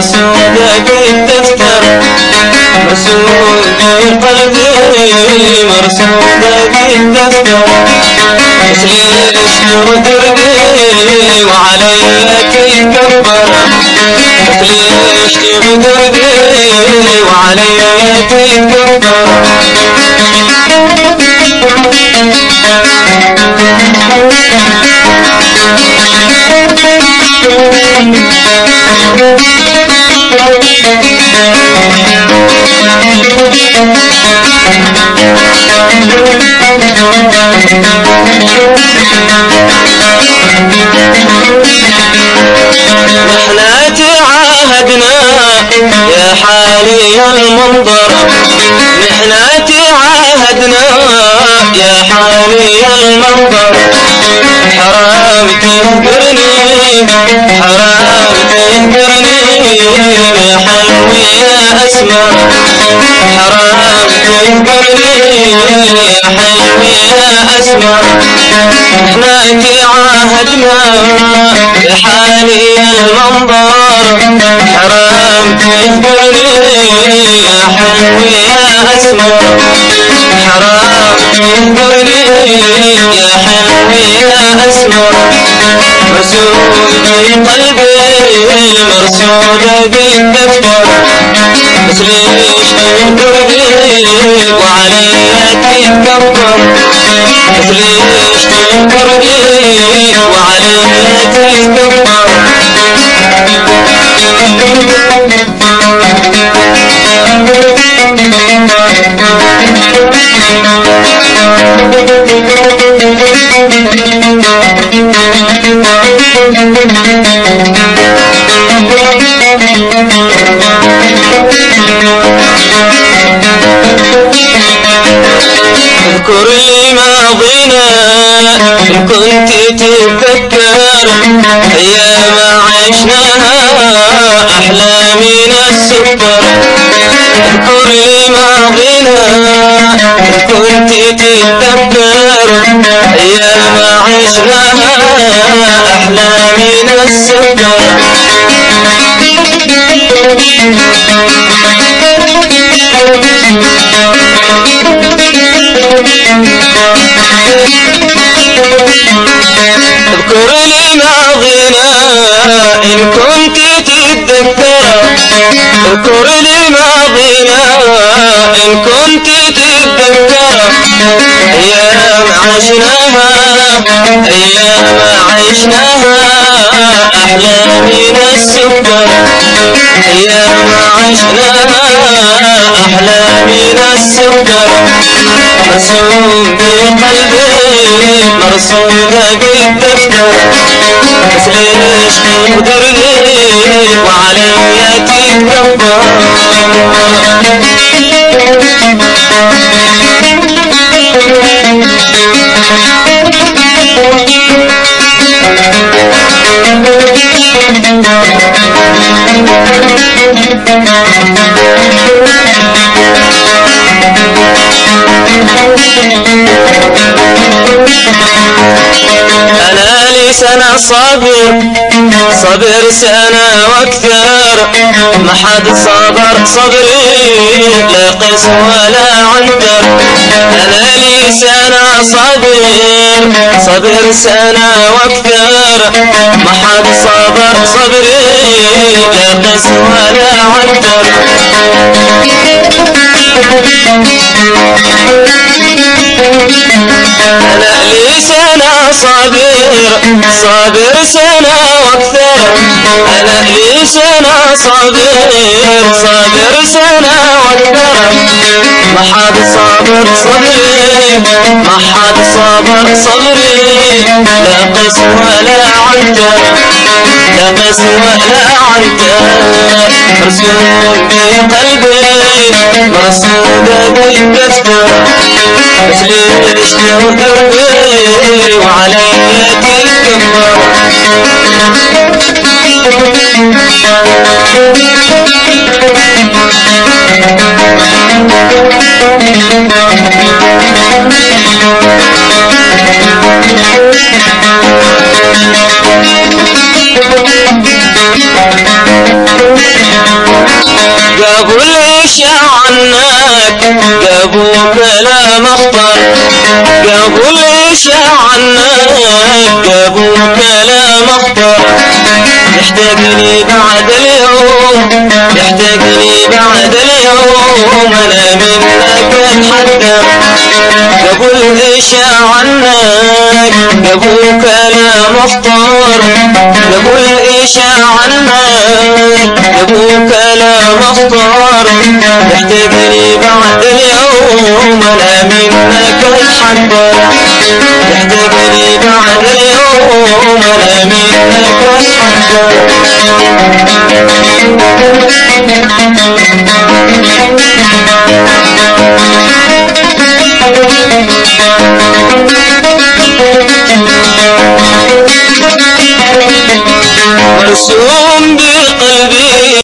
مرسومة بالدفتر، مرسومة بقلبي، مرسومة بالدفتر. بس ليش تغدرني وعليا تتكبر؟ بس ليش تغدرني وعليا تتكبر؟ نحنا تعاهدنا يا حالي المنظر، نحنا تعاهدنا يا حالي المنظر. حرام تهجرني، حرام تهجرني يا حلوي يا أسمر، حرام تهجرني يا حلوي يا أسمر. نحنا تعاهدنا يا حالي المنظر، حرام تهجرني يا حلوي يا أسمر، حرام تهجرني يا حلوي يا أسمر. مرسومة بقلبي، مرسومة بالدفتر. بس ليش تهجرني وعليا تتكبر؟ بس ليش تهجرني وعليا تتكبر؟ اذكر لي ماضينا إن كنت تتذكر، أيام عشناها أحلى من السكر. اذكر لي ماضينا إن كنت تتذكر، أيام عشناها أحلى من السكر. اذكر لي ماضينا إن كنت تتذكر، اذكر لي ماضينا إن كنت تتذكر. أيام عشناها، أيام عشناها أحلى من السكر، أيام عشناها أحلى من السكر. مرسوم بقلبي، مرسومة بالدفتر. بس ليش تغدرني وعليا تتكبر؟ أنا لي سنة صابر، صبر سنة واكثر. ما حد صبر صبري لا قس ولا عنتر. أنا لي سنة صابر، صبر سنة واكثر. ما حد صبر صبري لا قس ولا عنتر. أنا لي سنة صابر، صابر سنة واكثر. أنا لي سنة صابر، صابر سنة واكثر. ما حد صابر صبري، ما حد صابر صبري لا قس ولا عنتر، لا قس ولا عنتر. مرسوم بقلبي، مرسومة بالدفتر. بس ليش تغدرني وعليا تتكبر؟ جابوا الإشاعة عنك جابوا كلام أخطر جابوا الإشاعة عنك جابوا كلام أخطر يحتاجني بعد اليوم يحتاجني بعد اليوم أنا منك أتحدى جابوا الإشاعة عنك جابوا كلام أخطر جابوا الإشاعة عنك جابوا كلام أخطر يحتاجني بعد اليوم أنا منك أتحدى يحتاجني بعد اليوم أنا منك مرسوم